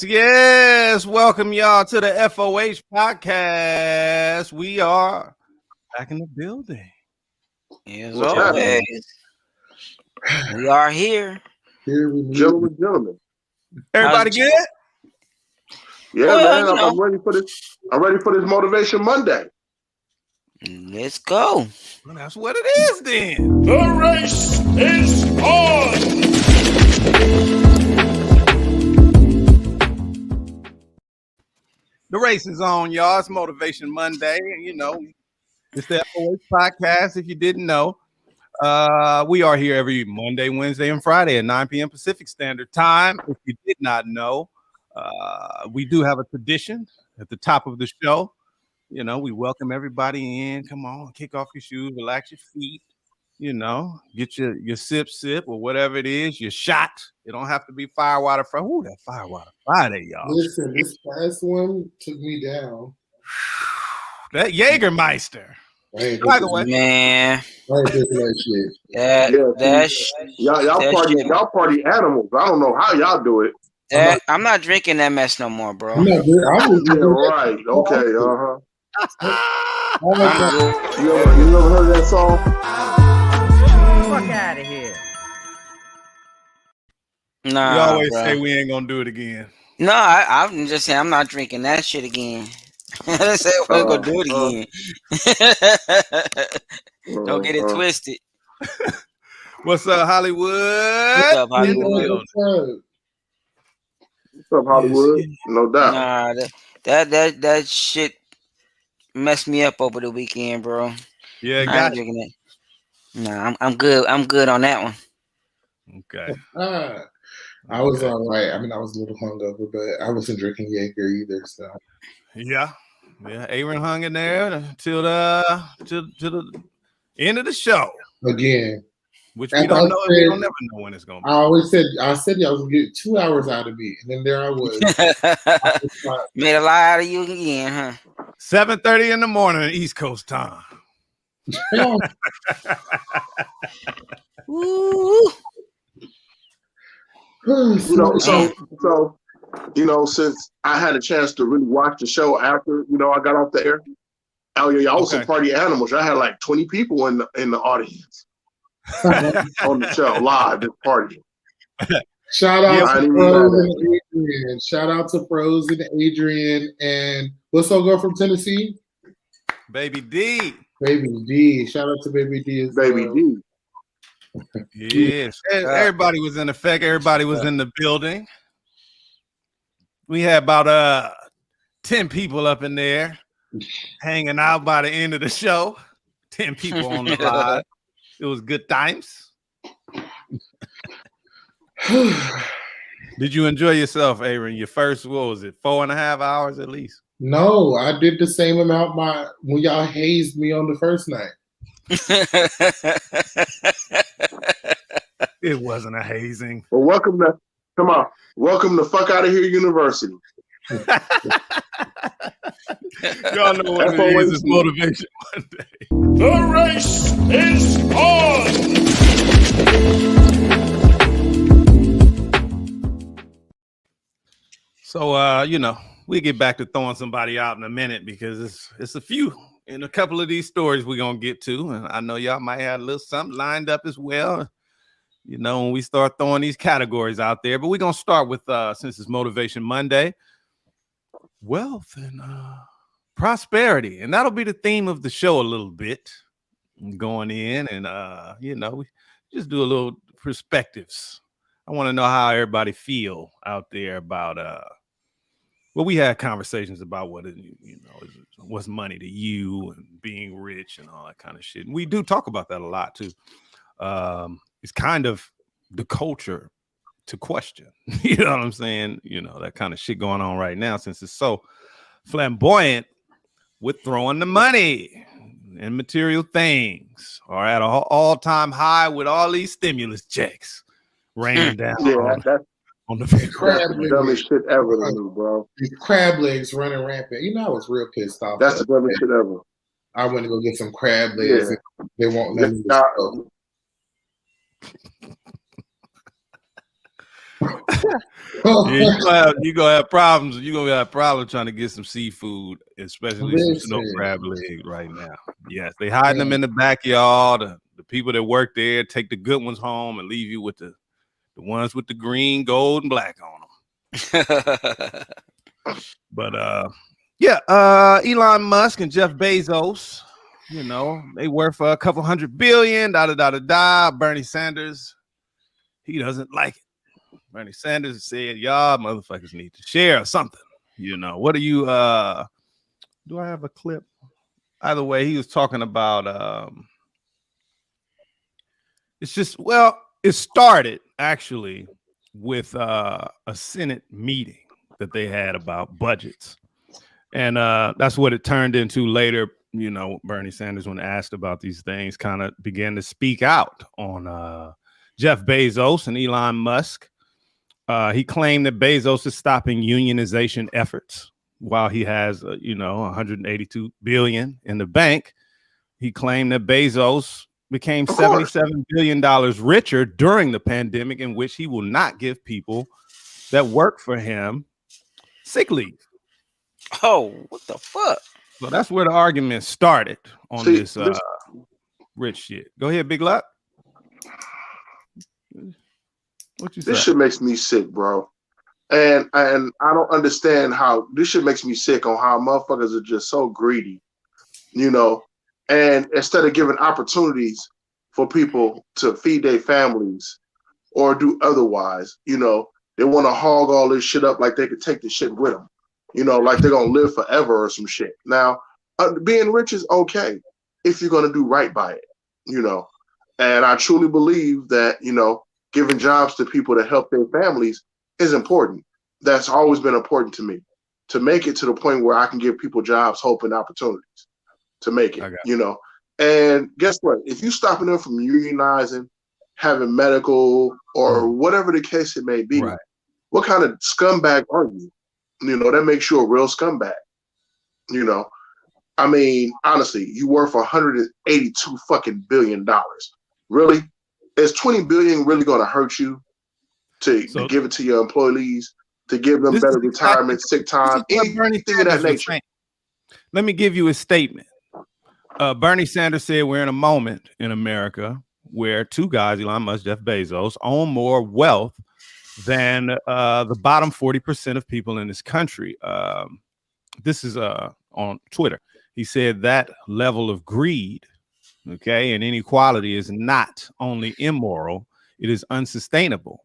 Yes. Welcome y'all to the FOH podcast. We are back in the building. As always, we are here. Gentlemen. Everybody good? Yeah, well, man. I'm ready for this. I'm ready for this Motivation Monday. Let's go. Well, that's what it is then. The race is on. The race is on, y'all. It's Motivation Monday. You know, it's the FOH podcast. If you didn't know, we are here every Monday, Wednesday, and Friday at 9 p.m. Pacific Standard Time. If you did not know, we do have a tradition at the top of the show. You know, we welcome everybody in. Come on, kick off your shoes, relax your feet. You know, get your sip or whatever it is, your shot. It don't have to be Firewater Friday. Ooh, that Firewater Friday, y'all. Listen, this last one took me down. That Jägermeister. By the way, man, y'all party animals. I don't know how y'all do it. I'm not drinking that mess no more, bro. Yeah, right. Okay. You ever heard that song? Fuck out of here. Nah, you always say we ain't gonna do it again. No, I'm just saying I'm not drinking that shit again. I say we're gonna do it again. Don't get it twisted. What's up, Hollywood? What's up, Hollywood? What's up, Hollywood? No doubt. Nah, that shit messed me up over the weekend, bro. Yeah, I ain't drinking it. Nah, I'm good. I'm good on that one. Okay. I was all right. I mean, I was a little hungover, but I wasn't drinking Jaeger either. So yeah. Aaron hung in there till the end of the show again, which we don't know. We don't never know when it's gonna be. I said y'all was getting 2 hours out of me, and then there I was. Made a lie out of you again, huh? 7:30 in the morning, East Coast time. Woo. So since I had a chance to really watch the show after I got off the air, y'all was some party animals. I had like 20 people in the audience on the show live at party. Shout out to Pros and Adrian. Shout out to Pros and Adrian, and what's our girl from Tennessee? Baby D. Baby D. Shout out to Baby D as Baby well. D. Yes, everybody was in effect. Everybody was in the building. We had about 10 people up in there hanging out by the end of the show. 10 people on the live. It was good times. Did you enjoy yourself, Aaron? Your first, what was it, 4.5 hours at least? No, I did the same amount when y'all hazed me on the first night. It wasn't a hazing. Well, welcome to Fuck Out of Here University. Y'all know what it is. It's Motivation Monday. The race is on. So, we get back to throwing somebody out in a minute because it's a few in a couple of these stories we're going to get to. And I know y'all might have a little something lined up as well, when we start throwing these categories out there. But we're going to start with, since it's Motivation Monday, wealth and prosperity. And that'll be the theme of the show a little bit. going in, and we just do a little perspectives. I want to know how everybody feel out there about well, we had conversations about what what's money to you and being rich and all that kind of shit. And we do talk about that a lot too. It's kind of the culture to question. You know what I'm saying? That kind of shit going on right now, since it's so flamboyant with throwing the money and material things are at an all-time high with all these stimulus checks raining down on the crab the dumbest shit ever to me, bro. These crab legs running rampant. I was real pissed off. That's the dumbest shit ever. I went to go get some crab legs. Yeah. They won't let me. You're gonna have problems. You're gonna have problems trying to get some seafood, especially some snow crab legs right now. Yes, they hiding them in the backyard. The people that work there take the good ones home and leave you with the ones with the green, gold, and black on them. But Elon Musk and Jeff Bezos, they worth for a couple $100 billion. Bernie Sanders, he doesn't like it. Bernie Sanders said, y'all motherfuckers need to share or something. What do you do I have a clip? Either way, he was talking about it started actually with a Senate meeting that they had about budgets. And that's what it turned into later. Bernie Sanders, when asked about these things, kind of began to speak out on Jeff Bezos and Elon Musk. He claimed that Bezos is stopping unionization efforts while he has, $182 billion in the bank. He claimed that Bezos became $77 billion richer during the pandemic, in which he will not give people that work for him sick leave. Oh, what the fuck? So that's where the argument started on this rich shit. Go ahead, Big Luck. What you say? This shit makes me sick, bro. And I don't understand how this shit makes me sick on how motherfuckers are just so greedy, and instead of giving opportunities for people to feed their families or do otherwise, they want to hog all this shit up like they could take the shit with them, like they're going to live forever or some shit. Now, being rich is okay if you're going to do right by it, and I truly believe that, giving jobs to people to help their families is important. That's always been important to me, to make it to the point where I can give people jobs, hope, and opportunities to make it, And guess what? If you're stopping them from unionizing, having medical, or whatever the case it may be, what kind of scumbag are you? That makes you a real scumbag. I mean, honestly, you worth $182 fucking billion. Really? Is $20 billion really going to hurt you to give it to your employees, to give them better retirement, sick time, anything of that nature? Let me give you a statement. Bernie Sanders said we're in a moment in America where two guys, Elon Musk, Jeff Bezos, own more wealth than the bottom 40% of people in this country. This is on Twitter. He said that level of greed, and inequality is not only immoral, it is unsustainable.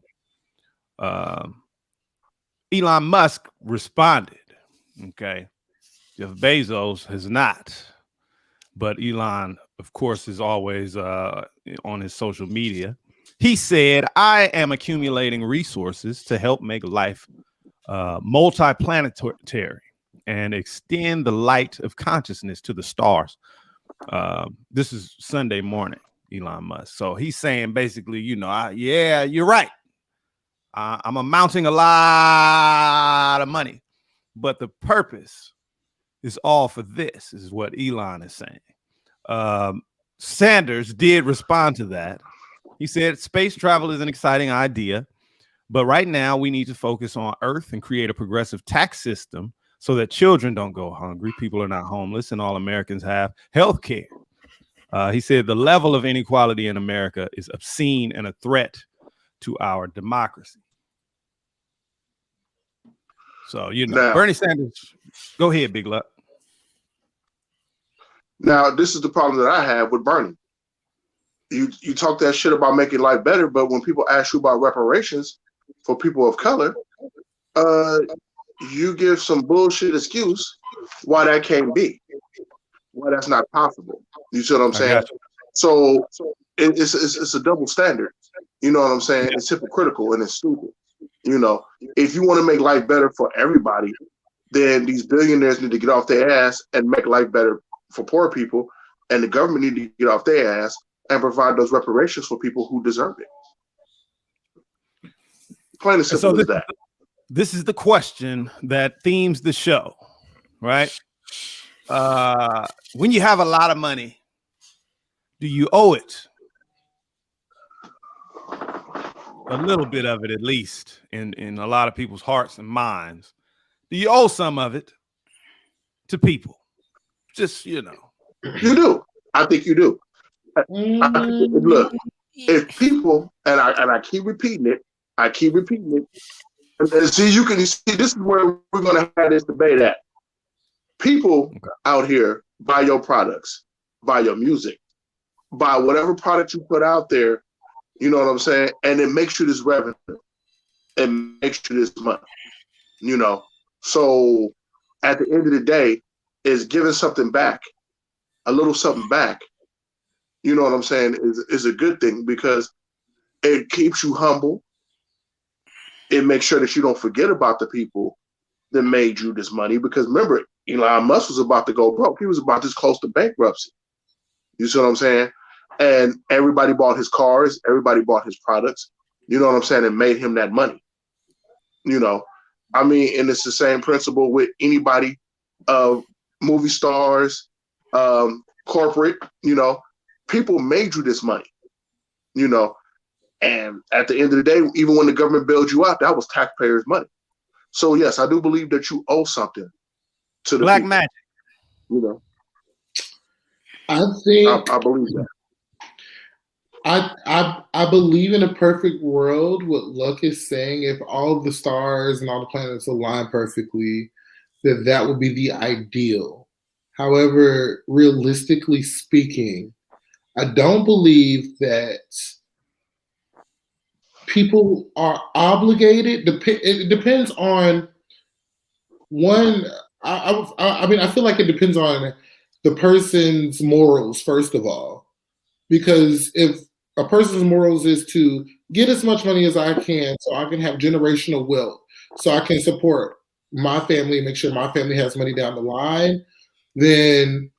Elon Musk responded, Jeff Bezos has not. But Elon, of course, is always on his social media. He said, I am accumulating resources to help make life multi-planetary and extend the light of consciousness to the stars. This is Sunday morning, Elon Musk. So he's saying basically, you're right. I'm amounting a lot of money, but the purpose is all for this, is what Elon is saying. Sanders did respond to that. He said space travel is an exciting idea, but right now we need to focus on Earth and create a progressive tax system so that children don't go hungry, people are not homeless, and all Americans have health care. He said the level of inequality in America is obscene and a threat to our democracy. So, now, Bernie Sanders, go ahead, Big Luck. Now, this is the problem that I have with Bernie. you talk that shit about making life better, but when people ask you about reparations for people of color, you give some bullshit excuse why that can't be, why that's not possible. You see what I'm saying? So it's a double standard. You know what I'm saying? It's hypocritical and it's stupid. You know, if you want to make life better for everybody, then these billionaires need to get off their ass and make life better for poor people, and the government need to get off their ass and provide those reparations for people who deserve it. Plain and simple as that. This is the question that themes the show, right? When you have a lot of money, do you owe it? A little bit of it, at least, in a lot of people's hearts and minds. Do you owe some of it to people? Just, you know. You do. I think you do. Look, if people, and I keep repeating it, and see, this is where we're going to have this debate at. People out here buy your products, buy your music, buy whatever product you put out there, you know what I'm saying? And it makes you this revenue. It makes you this money, you know? So at the end of the day, is giving something back, a little something back, you know what I'm saying, is a good thing because it keeps you humble. It makes sure that you don't forget about the people that made you this money. Because remember, Elon Musk was about to go broke. He was about this close to bankruptcy. You see what I'm saying? And everybody bought his cars. Everybody bought his products. You know what I'm saying? And made him that money. You know, I mean, and it's the same principle with anybody, movie stars, corporate, you know, people made you this money, you know, and at the end of the day, even when the government bailed you out, that was taxpayers' money. So yes, I do believe that you owe something to the Black people, magic. you know. I think I believe that. I believe in a perfect world, what Luck is saying, if all the stars and all the planets align perfectly, that would be the ideal. However, realistically speaking, I don't believe that people are obligated. It depends on one. I mean, I feel like it depends on the person's morals, first of all. Because if a person's morals is to get as much money as I can so I can have generational wealth, so I can support my family and make sure my family has money down the line, then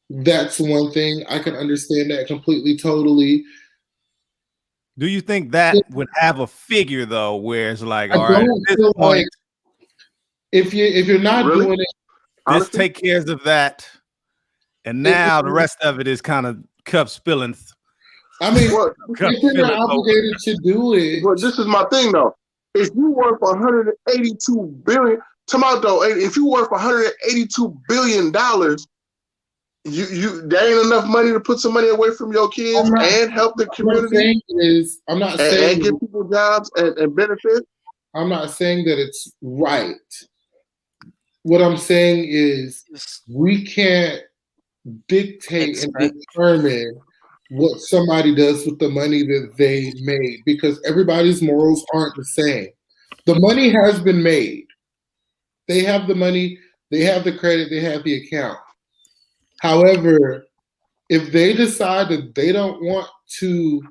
that's one thing. I can understand that completely, totally. Do you think that would have a figure though, where it's like, all I right, don't at feel this point, like if you're not Really? doing it, this Honestly? take care of that, and now the rest of it is kind of cup spilling. I mean, Well, if you're not obligated to do it, but this is my thing though. If you worth 182 billion, tomato, if you worth 182 billion dollars, you there ain't enough money to put some money away from your kids and help the community. I'm not saying and give people jobs and benefits. I'm not saying that it's right. What I'm saying is we can't dictate and determine what somebody does with the money that they made because everybody's morals aren't the same. The money has been made. They have the money, they have the credit, they have the account. However, if they decide that they don't want to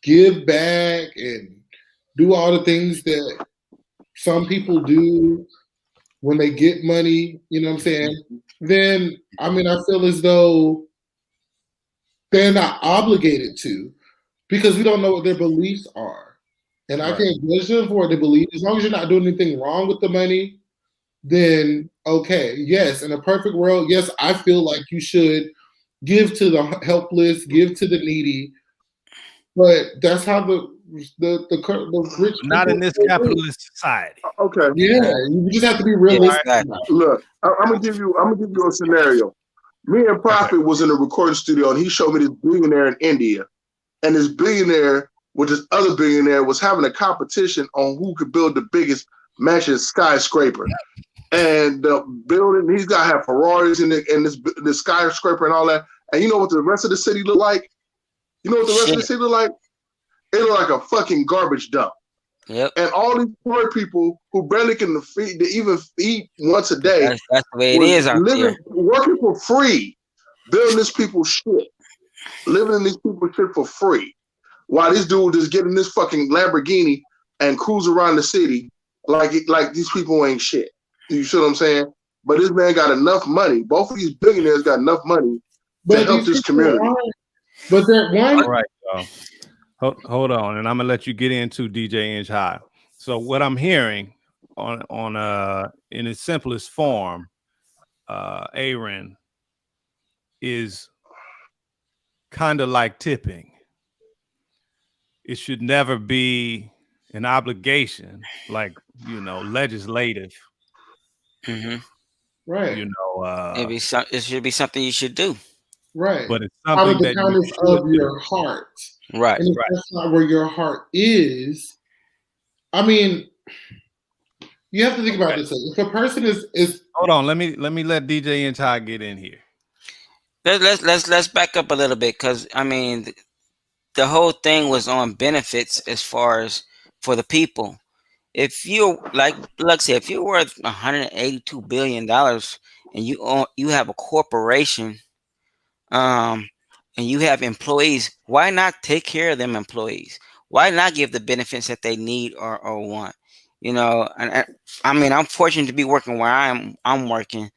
give back and do all the things that some people do when they get money, you know what I'm saying? Then, I mean, I feel as though they're not obligated to because we don't know what their beliefs are. And I can't judge them for what they believe. As long as you're not doing anything wrong with the money, then okay, yes, in a perfect world, yes, I feel like you should give to the helpless, give to the needy, but that's how the rich not in this capitalist society. Okay. Yeah, you just have to be realistic. Look, I'm gonna give you a scenario. Me and Prophet was in a recording studio, and he showed me this billionaire in India, and this billionaire with this other billionaire was having a competition on who could build the biggest mansion skyscraper. And the building, he's got to have Ferraris in this skyscraper and all that. And you know what the rest of the city look like? You know what the rest of the city look like? It look like a fucking garbage dump. Yep. And all these poor people who barely can even eat once a day. That's the way it is out there. Working for free, building these people's shit, living in these people's shit for free. While this dude is getting this fucking Lamborghini and cruise around the city like these people ain't shit. You see what I'm saying? But this man got enough money. Both of these billionaires got enough money to help this community. But that one. All right, hold on, and I'm gonna let you get into DJ Inch High. So what I'm hearing on in its simplest form, Aaron, is kind of like tipping. It should never be an obligation, like, you know, legislative. Mm-hmm. Right. You know, it should be something you should do. Right. But it's something out of the kindness of your heart. Right. And if that's not where your heart is, I mean, you have to think about this. If a person is hold on, let me let DJ Inch High get in here. Let's back up a little bit, because I mean, the whole thing was on benefits as far as for the people. If you like said, if you're worth $182 billion and you have a corporation, and you have employees, why not take care of them employees? Why not give the benefits that they need or want? You know, and I mean, I'm fortunate to be working where I'm working,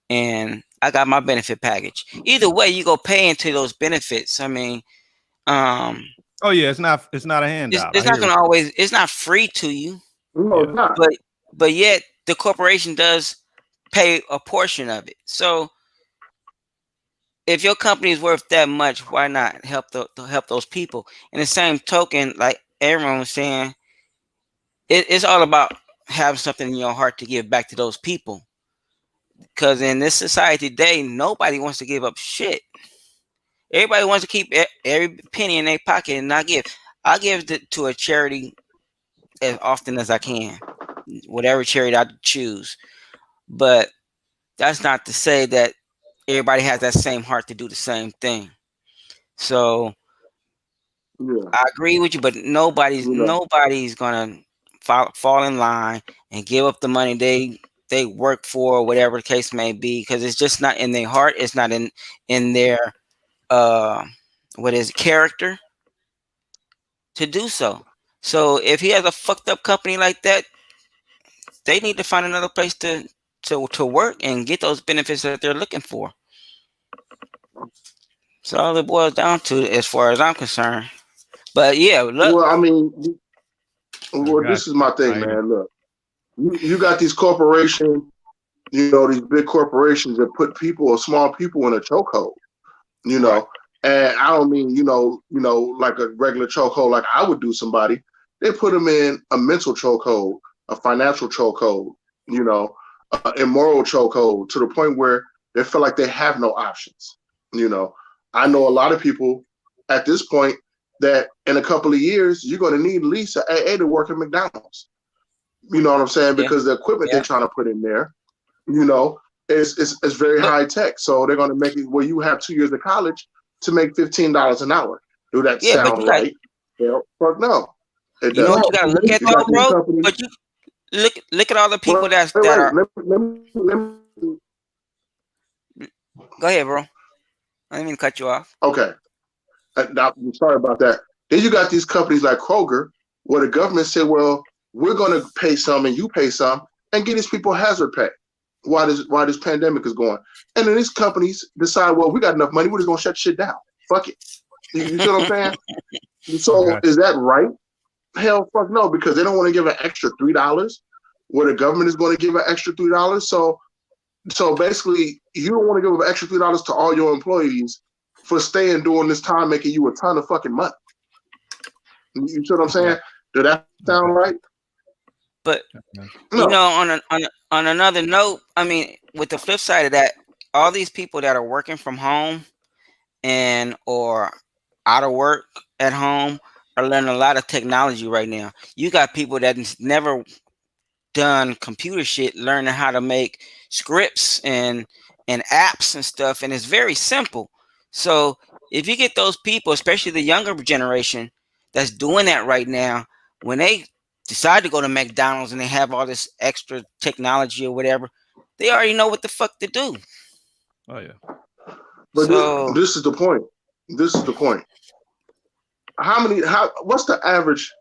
and I got my benefit package. Either way, you go pay into those benefits. I mean, oh yeah, it's not a handout. It's not gonna always. It's not free to you. No, it's not. But yet the corporation does pay a portion of it. So if your company is worth that much, why not help those people? In the same token, like everyone was saying, it's all about having something in your heart to give back to those people. Because in this society today, nobody wants to give up shit. Everybody wants to keep every penny in their pocket and not give. I give it to a charity as often as I can, whatever charity I choose. But that's not to say that everybody has that same heart to do the same thing. So I agree with you, but nobody's gonna fall in line and give up the money they work for, whatever the case may be, because it's just not in their heart. It's not in their character to do so. So if he has a fucked up company like that, they need to find another place to work and get those benefits that they're looking for. So all it boils down to, as far as I'm concerned. But yeah, look. Well, I mean, this is my thing, man. Look, you got these corporations, you know, these big corporations that put small people in a chokehold, you know. And I don't mean, you know, like a regular chokehold like I would do somebody. They put them in a mental chokehold, a financial chokehold, you know, immoral chokehold, to the point where they feel like they have no options. You know, I know a lot of people at this point that in a couple of years, you're going to need at least an AA to work at McDonald's. You know what I'm saying? Because the equipment they're trying to put in there, you know, is very high tech. So they're going to make it where you have 2 years of college to make $15 an hour. Do that sound right? Hell, fuck no. You know what you gotta look at though, bro? But you look at all the people that are. Go ahead, bro. I didn't mean to cut you off. Okay. I'm sorry about that. Then you got these companies like Kroger, where the government said, well, we're going to pay some and you pay some and get these people hazard pay while this pandemic is going. And then these companies decide, well, we got enough money, we're just going to shut shit down. Fuck it. You see what I'm saying? So is that right? Hell, fuck no, because they don't want to give an extra $3 where the government is going to give an extra $3. So basically, you don't want to give an extra $3 to all your employees for staying during this time, making you a ton of fucking money. You see what I'm saying? Does that sound right? But you know, on another note, I mean, with the flip side of that, all these people that are working from home or out of work at home are learning a lot of technology right now. You got people that's never done computer shit learning how to make scripts and apps and stuff, and it's very simple. So if you get those people, especially the younger generation that's doing that right now, when they decide to go to McDonald's and they have all this extra technology or whatever, they already know what the fuck to do. Oh yeah. But So this is the point. This is the point. What's the average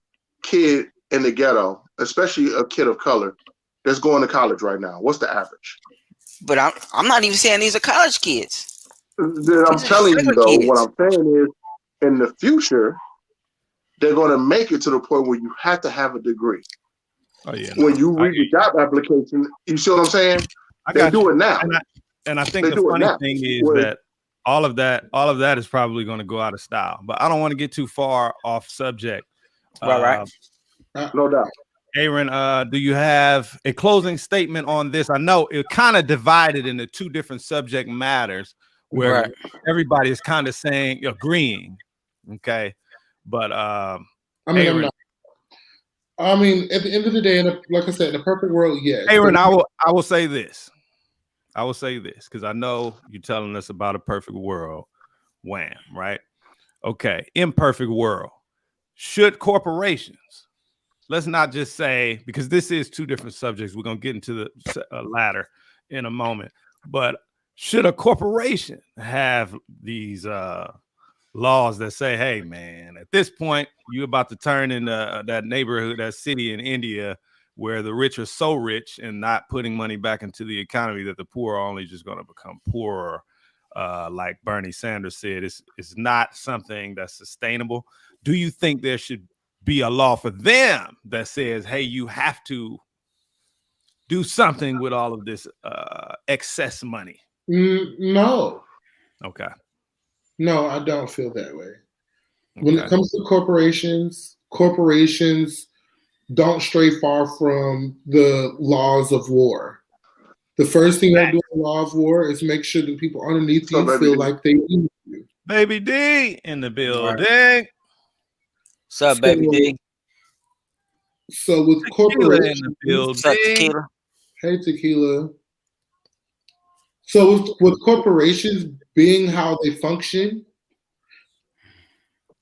kid in the ghetto, especially a kid of color, that's going to college right now? What's the average? but I'm not even saying these are college kids. I'm telling you though, what I'm saying is, in the future, they're going to make it to the point where you have to have a degree. Oh yeah. When you read the job application, you see what I'm saying? They do it now. And I think the funny thing is that all of that is probably going to go out of style. But I don't want to get too far off subject. Right. No doubt. Aaron, do you have a closing statement on this? I know it kind of divided into two different subject matters where everybody is kind of saying, agreeing. Okay. But Aaron, I mean, at the end of the day, like I said, in a perfect world, yes. Aaron, I will say this. I will say this because I know you're telling us about a perfect world. Wham, right? Okay. Imperfect world. Should corporations, let's not just say, because this is two different subjects. We're going to get into the latter in a moment. But should a corporation have these laws that say, hey, man, at this point, you're about to turn into that neighborhood, that city in India where the rich are so rich and not putting money back into the economy that the poor are only just going to become poorer. Like Bernie Sanders said, it's not something that's sustainable. Do you think there should be a law for them that says, hey, you have to do something with all of this excess money? No. Okay. No, I don't feel that way. When it comes to corporations don't stray far from the laws of war. The first thing I do in law of war is make sure that people underneath you feel like they need you. Baby D in the building. What's up, Baby D? So with corporations, in the building. What's up, Tequila? Hey, Tequila. So with corporations being how they function,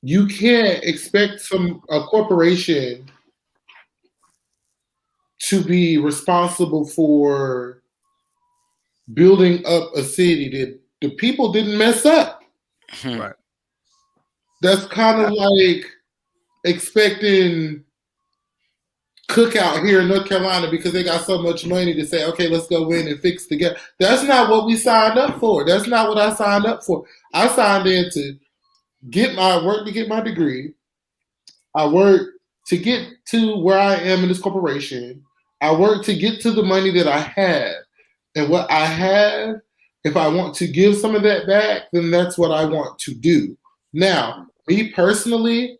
you can't expect a corporation to be responsible for building up a city that the people didn't mess up. Right. That's kind of like expecting Cookout here in North Carolina because they got so much money to say, okay, let's go in and fix together. That's not what we signed up for. That's not what I signed up for. I signed in to get my degree. I work to get to where I am in this corporation. I work to get to the money that I have. And what I have, if I want to give some of that back, then that's what I want to do. Now, me personally,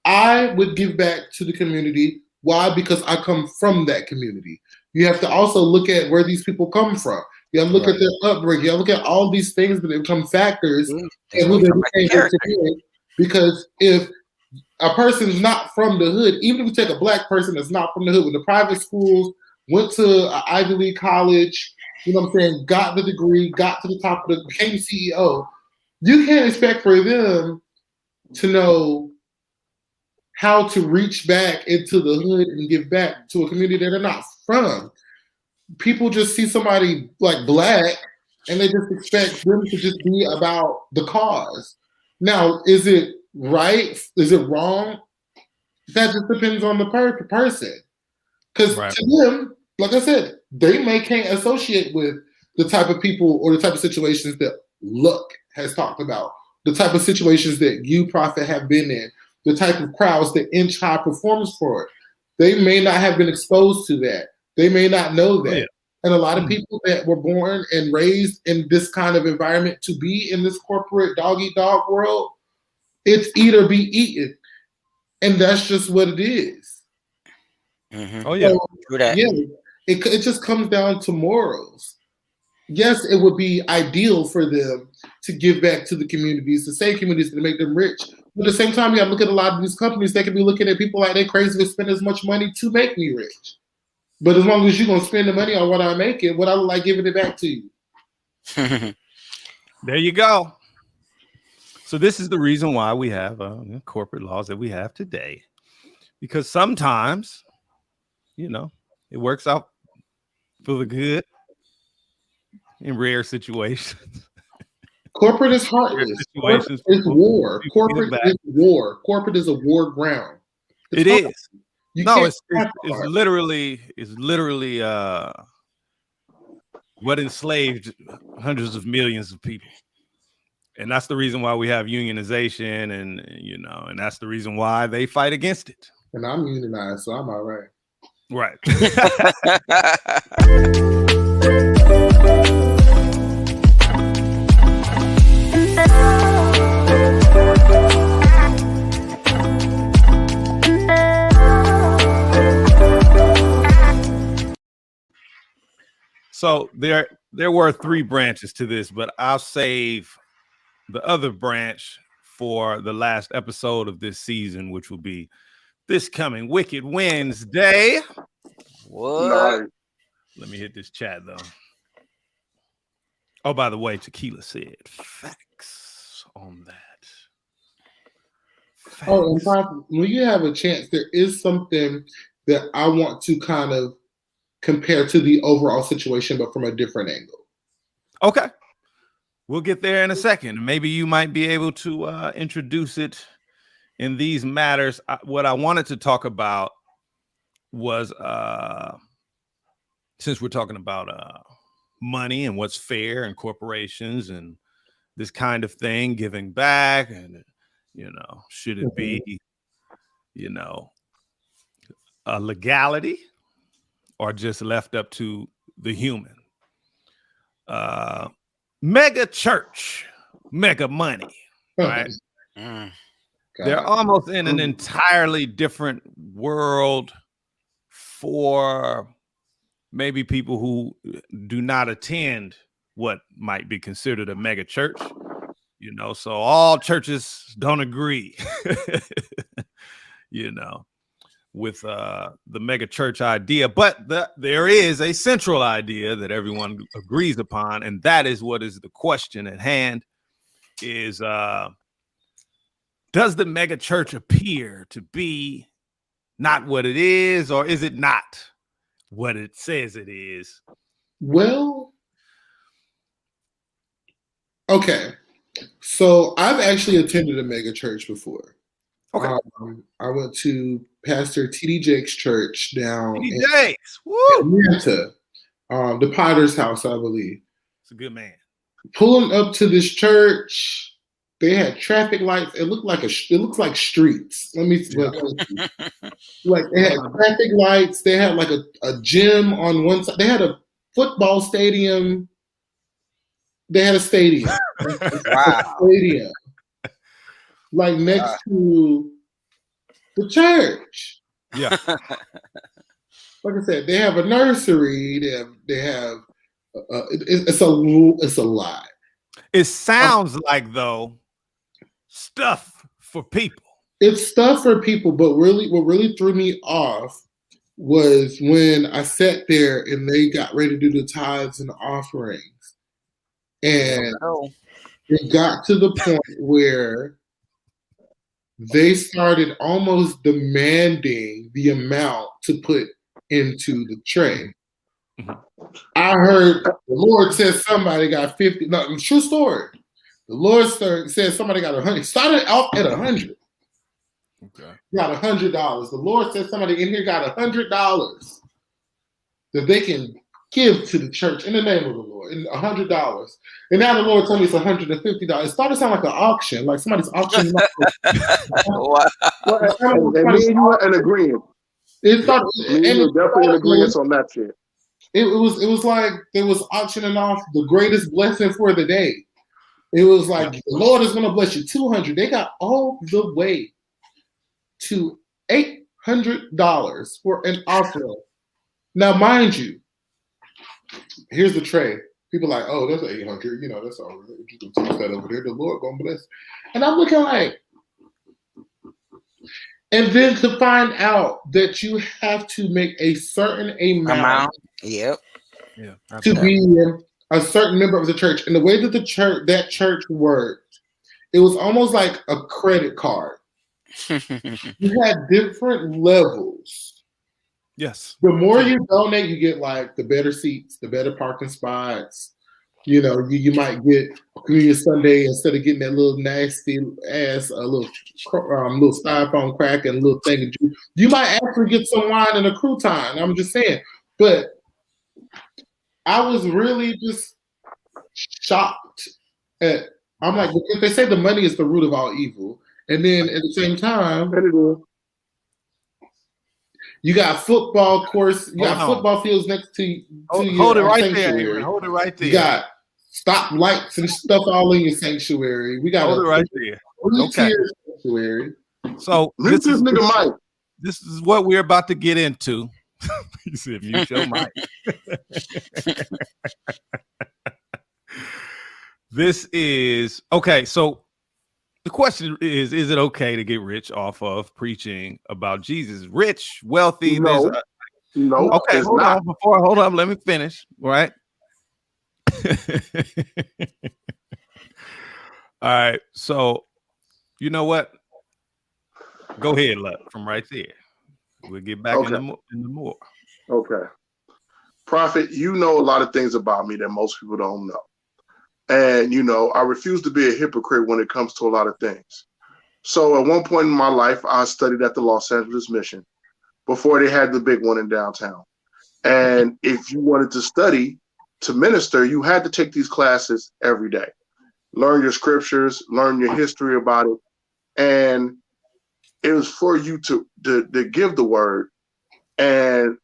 I would give back to the community. Why? Because I come from that community. You have to also look at where these people come from. You have to look at their upbringing. You have to look at all these things that become factors and who they became today. Because if a person's not from the hood, even if you take a black person that's not from the hood, with the private schools, went to an Ivy League college, you know what I'm saying, got the degree, got to the top of became CEO, you can't expect for them to know how to reach back into the hood and give back to a community that they're not from. People just see somebody like black and they just expect them to just be about the cause. Now, is it right? Is it wrong? That just depends on the person. Because to them, like I said, they can't associate with the type of people or the type of situations that Luck has talked about, the type of situations that you, Prophet, have been in, the type of crowds that Inch High performs for. They may not have been exposed to that. They may not know that. Oh, yeah. And a lot of people that were born and raised in this kind of environment to be in this corporate dog-eat-dog world, it's eat or be eaten. And that's just what it is. Mm-hmm. Oh, yeah. So, yeah, it just comes down to morals. Yes, it would be ideal for them to give back to the communities, to save communities, to make them rich. But at the same time, you gotta look at a lot of these companies. They can be looking at people like they're crazy to spend as much money to make me rich. But as long as you're gonna spend the money on what I make it, what I look like giving it back to you. There you go. So this is the reason why we have corporate laws that we have today, because sometimes, you know, it works out for the good in rare situations. Corporate is heartless. Corporate is war. Corporate is war. Corporate is a war ground. It is. It's literally what enslaved hundreds of millions of people. And that's the reason why we have unionization, and that's the reason why they fight against it. And I'm unionized, so I'm all right. Right. So there were 3 branches to this, but I'll save the other branch for the last episode of this season, which will be this coming Wicked Wednesday. What? Nice. Let me hit this chat though. Oh, by the way, Tequila said facts on that. Facts. Oh, and when you have a chance, there is something that I want to kind of compare to the overall situation, but from a different angle. Okay. We'll get there in a second. Maybe you might be able to introduce it in these matters. What I wanted to talk about was, since we're talking about money and what's fair and corporations and this kind of thing, giving back, and, should it be, a legality or just left up to the human? Mega church, mega money, right? They're almost in an entirely different world for maybe people who do not attend what might be considered a mega church, so all churches don't agree, with the mega church idea, but there is a central idea that everyone agrees upon, and that is what is the question at hand: is does the mega church appear to be not what it is, or is it not what it says it is? Well, okay, so I've actually attended a mega church before. Okay. I went to Pastor T.D. Jake's church down in Atlanta, the Potter's House, I believe. It's a good man. Pulling up to this church, they had traffic lights. It looks like streets. Let me see. Like they had traffic lights. They had like a gym on one side. They had a football stadium. They had a stadium. Wow. Stadium. Like next to the church. Yeah. Like I said, they have a nursery. They have it's a lot. It sounds like, though, stuff for people. It's stuff for people, but really what really threw me off was when I sat there and they got ready to do the tithes and offerings. And it got to the point where they started almost demanding the amount to put into the tray. I heard the Lord says somebody got 50. No, true story. The Lord said somebody got 100. Started off at 100. Okay. Got $100. The Lord said somebody in here got $100 that they can give to the church in the name of the Lord. And $100. And now the Lord told me it's $150. It started to sound like an auction, like somebody's auctioning off. And me and you were in agreement. It started, and we're definitely in agreement on that shit. It was like they was auctioning off the greatest blessing for the day. It was like the Lord is gonna bless you 200. They got all the way to $800 for an offering. Now, mind you, here's the tray. People are like, oh, that's 800. That's all right. You can take that over there. The Lord gonna bless. And I'm looking like, and then to find out that you have to make a certain amount. Yep. Yeah. To be a certain member of the church. And the way that that church worked, it was almost like a credit card. You had different levels. Yes. The more you donate, you get like the better seats, the better parking spots. You know, you might get Communion Sunday instead of getting that little nasty ass little styrofoam crack and little thing of juice. You might actually get some wine and a crouton. I'm just saying. But I was really just shocked at. I'm like, if they say the money is the root of all evil, and then at the same time, you got football course, you got football fields next to hold it your right sanctuary. there. Hold it right there. You got stop lights and stuff all in your sanctuary. We got hold it right there. Okay. Sanctuary. So this nigga Mike. This is what we're about to get into. You said mute your mic. This is okay. So the question is it okay to get rich off of preaching about Jesus? Rich, wealthy. No. Okay, hold on. Let me finish. Right. All right. So you know what? Go ahead, Luck, from right there. We'll get back in the more. Okay. Prophet, you know a lot of things about me that most people don't know. And, you know, I refuse to be a hypocrite when it comes to a lot of things. So at one point in my life, I studied at the Los Angeles Mission before they had the big one in downtown. And if you wanted to study to minister, you had to take these classes every day. Learn your scriptures, learn your history about it. And it was for you to give the word and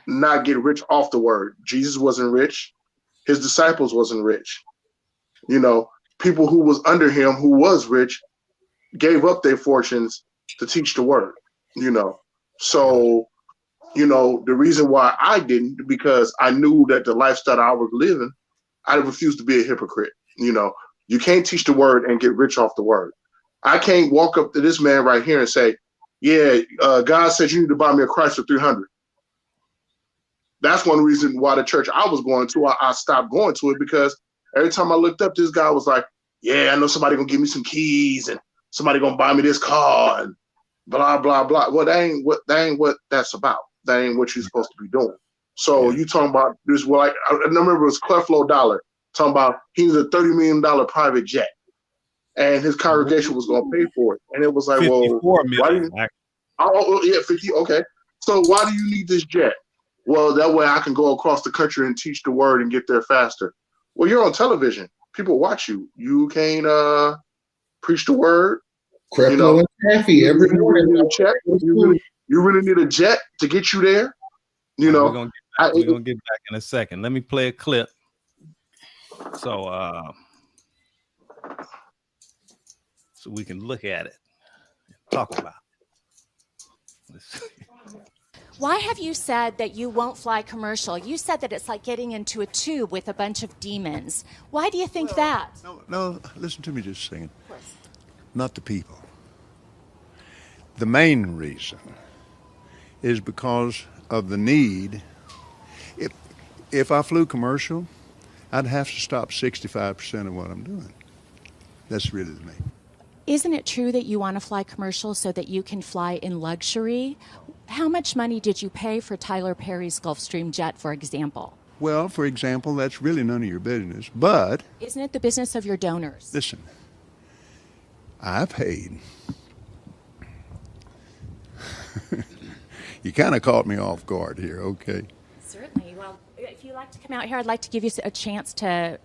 not get rich off the word. Jesus wasn't rich. His disciples wasn't rich. You know, people who was under him, who was rich, gave up their fortunes to teach the word, you know. So, you know, the reason why I didn't, because I knew that the lifestyle I was living, I refused to be a hypocrite. You know, you can't teach the word and get rich off the word. I can't walk up to this man right here and say, yeah, God said you need to buy me a Chrysler 300. That's one reason why the church I was going to, I stopped going to it, because every time I looked up, this guy was like, yeah, I know somebody gonna give me some keys and somebody gonna buy me this car and blah, blah, blah. Well, that ain't what that's about. That ain't what you're supposed to be doing. So you talking about this, well, like, I remember it was Creflo Dollar talking about he was a $30 million private jet and his congregation was gonna pay for it. And it was like, well, why do you, 50, okay. So why do you need this jet? Well, that way I can go across the country and teach the word and get there faster. Well, you're on television. People watch you. You can't preach the word. You know, and coffee every morning. You really need a jet to get you there. You know, we're gonna get back in a second. Let me play a clip. So we can look at it and talk about it. Why have you said that you won't fly commercial? You said that it's like getting into a tube with a bunch of demons. Why do you think that? No, listen to me just a second. Not the people. The main reason is because of the need. If I flew commercial, I'd have to stop 65% of what I'm doing. That's really the main. Isn't it true that you want to fly commercial so that you can fly in luxury? How much money did you pay for Tyler Perry's Gulfstream jet, for example? Well, for example, that's really none of your business, but... Isn't it the business of your donors? Listen, I paid. You kind of caught me off guard here, okay? Certainly. Well, if you'd like to come out here, I'd like to give you a chance to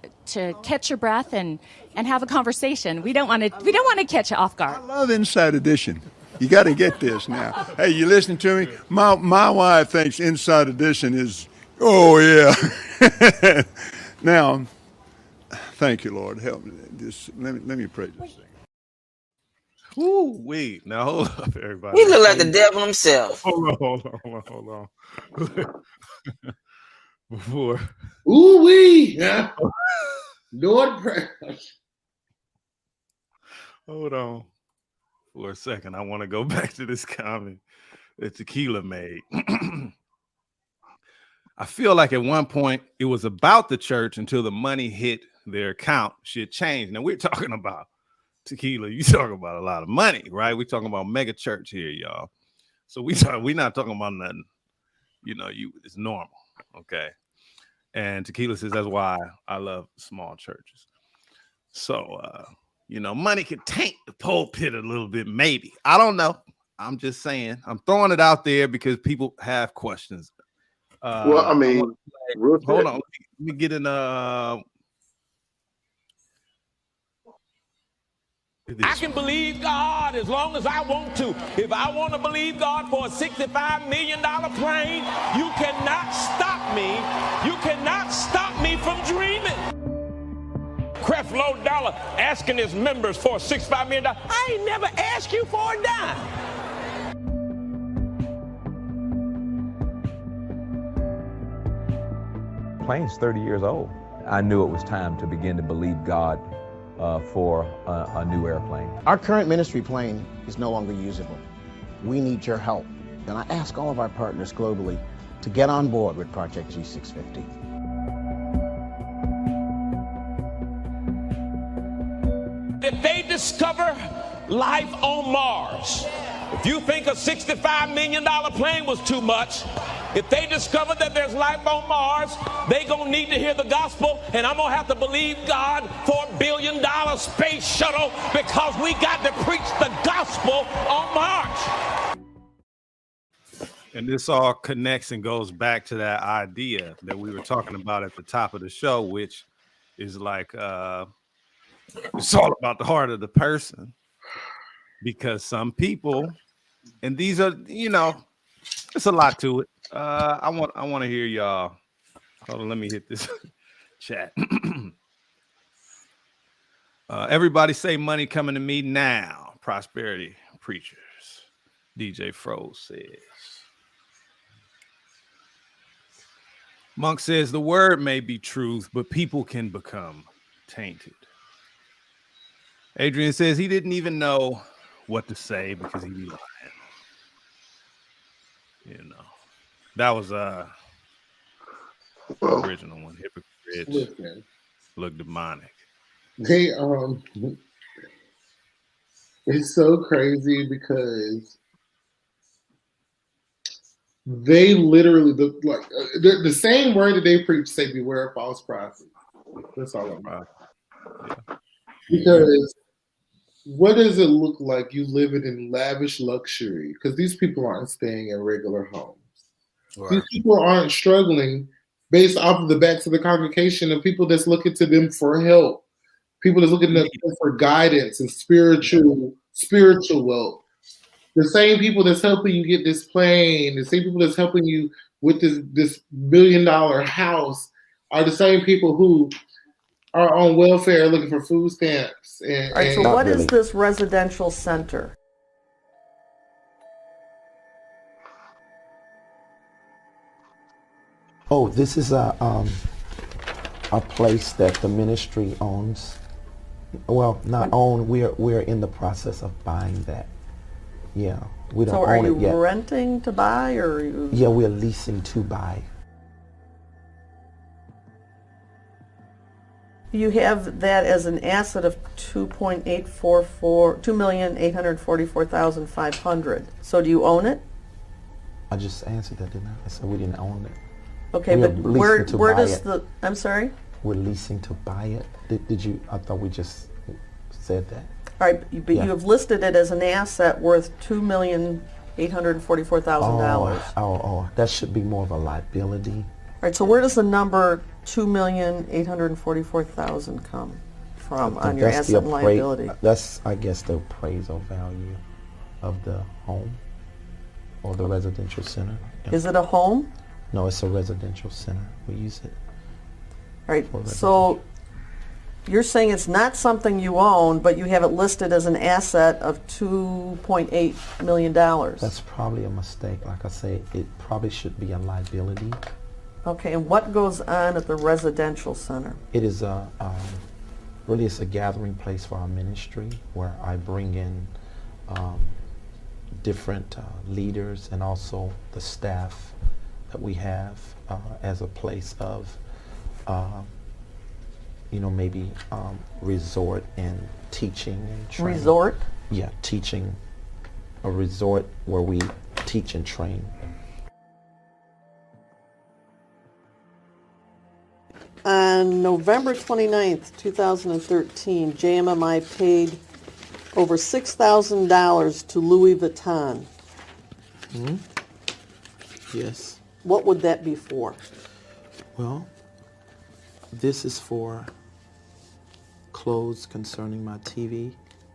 catch your breath and have a conversation. We don't want to catch you off guard. I love Inside Edition. You got to get this now. Hey, you listening to me? My wife thinks Inside Edition is, oh yeah. Now, thank you, Lord. Help me. Just let me pray this thing. Ooh, wait. Now hold up, everybody. He look like the devil himself. Hold on. Before. Ooh wee. Yeah. Lord pray. Hold on for a second. I want to go back to this comment that Tequila made. I feel like at one point it was about the church until the money hit their account. Shit changed. Now we're talking about Tequila, you talking about a lot of money, right? We talking about mega church here, y'all. So we not talking about nothing, it's normal, okay? And Tequila says that's why I love small churches. So, money could taint the pulpit a little bit, maybe. I don't know. I'm just saying. I'm throwing it out there because people have questions. Well, I mean, hold on. Let me get in. I can believe God as long as I want to. If I want to believe God for a $65 million plane, you cannot stop me. You cannot stop me from dreaming. Creflo Dollar asking his members for a $65 million. I ain't never asked you for a dime. Plane's 30 years old. I knew it was time to begin to believe God for a new airplane. Our current ministry plane is no longer usable. We need your help. And I ask all of our partners globally to get on board with Project G650. If they discover life on Mars, if you think a $65 million plane was too much, if they discover that there's life on Mars, they gonna need to hear the gospel, and I'm gonna have to believe God for $1 billion space shuttle because we got to preach the gospel on Mars. And this all connects and goes back to that idea that we were talking about at the top of the show, which is like it's all about the heart of the person, because some people, and these are, it's a lot to it. I want to hear y'all. Hold on, let me hit this chat. Everybody say money coming to me now. Prosperity preachers. DJ Froze says. Monk says the word may be truth, but people can become tainted. Adrian says he didn't even know what to say because he be lying. That was the original one. Hypocrites look demonic. They it's so crazy because they literally the same word that they preach say beware of false prophets. That's all I'm about. Yeah. Because what does it look like you living in lavish luxury? Because these people aren't staying in regular homes. Right. These people aren't struggling based off of the backs of the congregation of people that's looking to them for help. People that's looking to them for guidance and spiritual wealth. The same people that's helping you get this plane, the same people that's helping you with this $1 billion house are the same people who are on welfare looking for food stamps. All right, so what is this residential center? Oh, this is a place that the ministry owns. Well, not own. We're in the process of buying that. Yeah, we don't own it yet. So are you renting to buy, or are you? Yeah, we're leasing to buy. You have that as an asset of $2,844,500. So do you own it? I just answered that, didn't I? I said we didn't own it. Okay, but where does the? I'm sorry. We're leasing to buy it. Did you? I thought we just said that. All right, but you have listed it as an asset worth $2,844,000. Oh, that should be more of a liability. All right, so where does the number $2,844,000 come from on your asset and liability? That's, I guess, the appraisal value of the home or the residential center. Yeah. Is it a home? No, it's a residential center. We use it. All right, so you're saying it's not something you own, but you have it listed as an asset of $2.8 million. That's probably a mistake. Like I say, it probably should be a liability. Okay, and what goes on at the residential center? It is really it's a gathering place for our ministry where I bring in different leaders and also the staff that we have as a place of maybe resort in teaching and training. Resort? Yeah, teaching. A resort where we teach and train. On November 29th, 2013, JMMI paid over $6,000 to Louis Vuitton. Mm-hmm. Yes. What would that be for? Well, this is for clothes concerning my TV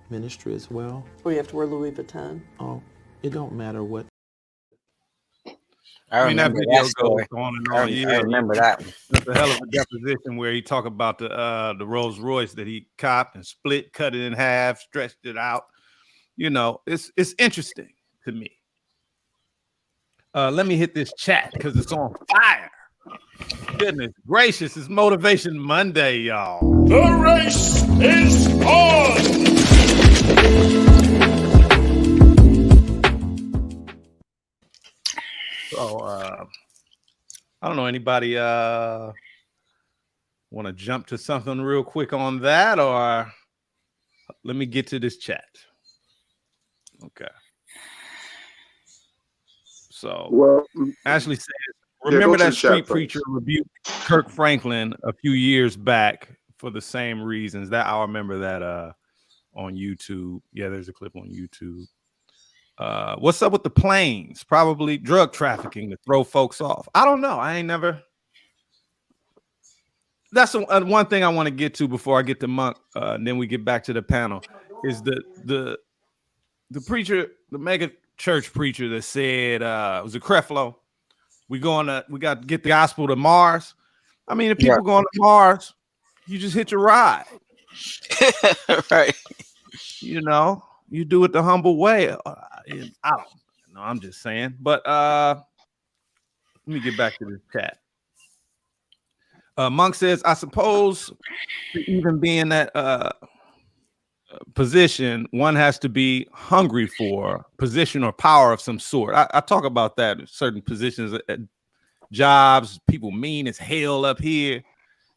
ministry as well. Oh, you have to wear Louis Vuitton? Oh, it don't matter what. I mean, that video goes on and on. I remember that one. That's a hell of a deposition where he talk about the Rolls Royce that he copped and cut it in half, stretched it out. It's interesting to me. Let me hit this chat because it's on fire. Goodness gracious, it's Motivation Monday, y'all. The race is on. So I don't know, anybody want to jump to something real quick on that, or let me get to this chat. Okay. So Ashley says, remember that street preacher rebuked Kirk Franklin a few years back for the same reasons. That I remember that on YouTube. Yeah, there's a clip on YouTube. What's up with the planes? Probably drug trafficking to throw folks off. I don't know. I ain't never. That's one thing I want to get to before I get to Monk. And then we get back to the panel. Is the preacher, the mega church preacher that said it was a Creflo. We got to get the gospel to Mars. I mean, if people going to Mars, you just hit your ride. Right. You do it the humble way. I don't know. I'm just saying. But let me get back to this chat. Monk says, I suppose to even be in that position, one has to be hungry for position or power of some sort. I talk about that in certain positions at jobs. People mean as hell up here.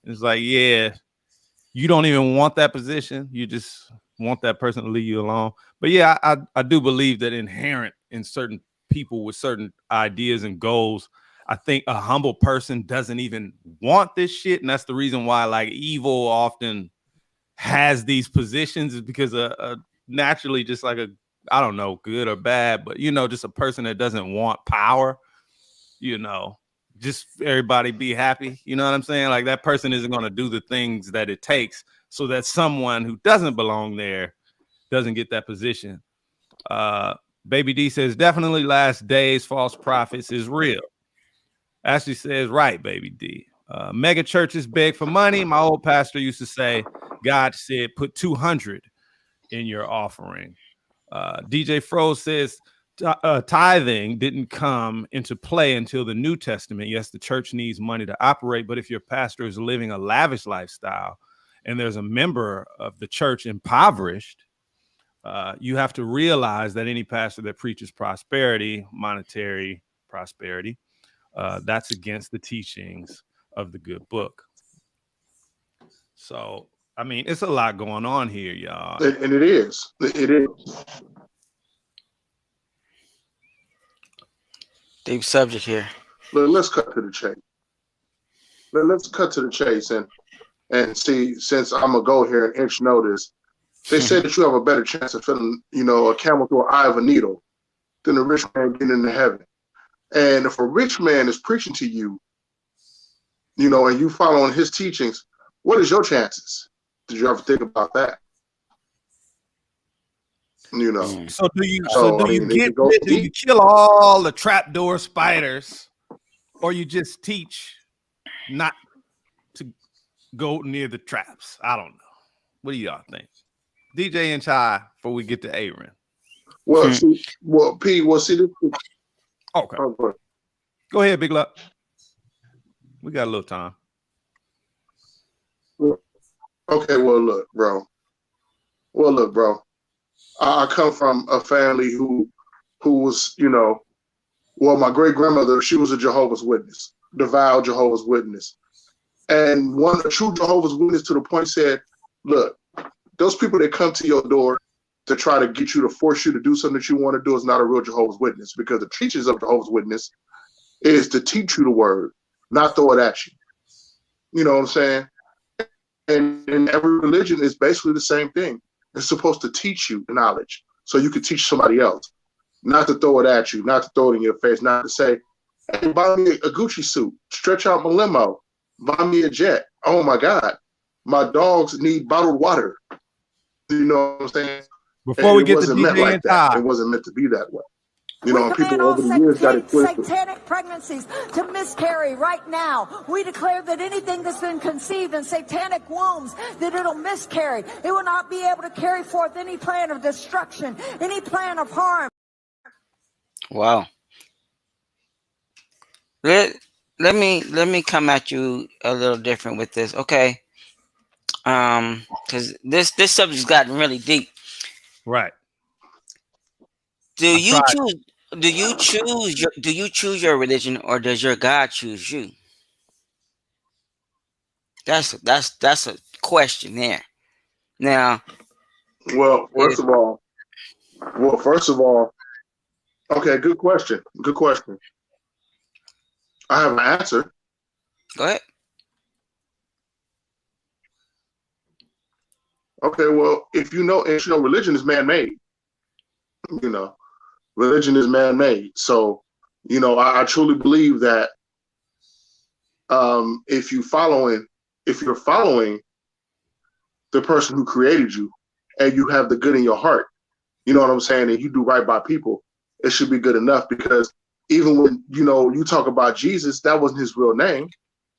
It's like, yeah, you don't even want that position. You just want that person to leave you alone. But yeah, I do believe that inherent in certain people with certain ideas and goals, I think a humble person doesn't even want this shit. And that's the reason why like evil often has these positions, is because naturally just like I don't know, good or bad, but just a person that doesn't want power, just everybody be happy. You know what I'm saying? Like that person isn't going to do the things that it takes so that someone who doesn't belong there doesn't get that position. Baby D says, definitely last days, false prophets is real. Ashley says, right, Baby D. Mega churches beg for money. My old pastor used to say, God said, put 200 in your offering. DJ Fro says, tithing didn't come into play until the New Testament. Yes, the church needs money to operate, but if your pastor is living a lavish lifestyle and there's a member of the church impoverished, you have to realize that any pastor that preaches prosperity, monetary prosperity, that's against the teachings of the good book. So, I mean, it's a lot going on here, y'all. And it is. It is. Deep subject here. Let's cut to the chase. Let's cut to the chase and see, since I'm going to go here and inch notice, they say that you have a better chance of filling, a camel through an eye of a needle than a rich man getting into heaven. And if a rich man is preaching to you, and you following his teachings, what is your chances? Did you ever think about that? So do you kill all the trapdoor spiders, or you just teach not to go near the traps? I don't know. What do y'all think? DJ and Chai before we get to Aaron. Well, see this. Okay. Go ahead, Big Luck. We got a little time. Okay, well, look, bro. I come from a family who was, my great grandmother, she was a Jehovah's Witness, devout Jehovah's Witness. And a true Jehovah's Witness to the point said, look, those people that come to your door to try to get you to force you to do something that you want to do is not a real Jehovah's Witness, because the teachings of Jehovah's Witness is to teach you the word, not throw it at you. You know what I'm saying? And every religion is basically the same thing. It's supposed to teach you knowledge so you can teach somebody else, not to throw it at you, not to throw it in your face, not to say, hey, buy me a Gucci suit, stretch out my limo, buy me a jet. Oh my God, my dogs need bottled water. You know what I'm saying? Before we get to DJ meant like and that. Todd. It wasn't meant to be that way. You We know, and command people all over the years got it twisted. satanic pregnancies to miscarry right now. We declare that anything that's been conceived in satanic wombs, that it'll miscarry. It will not be able to carry forth any plan of destruction, any plan of harm. Wow. Let me come at you a little different with this, okay? Because this subject's gotten really deep. Right. Do you choose your religion, or does your God choose you? That's a question there. Now, Well, first of all, okay, good question. Good question. I have an answer. Go ahead. Okay, well, if you know, religion is man-made. You know, religion is man-made. So, you know, I truly believe that if you're following the person who created you, and you have the good in your heart, you know what I'm saying, and you do right by people, it should be good enough. Because even when, you know, you talk about Jesus, that wasn't his real name.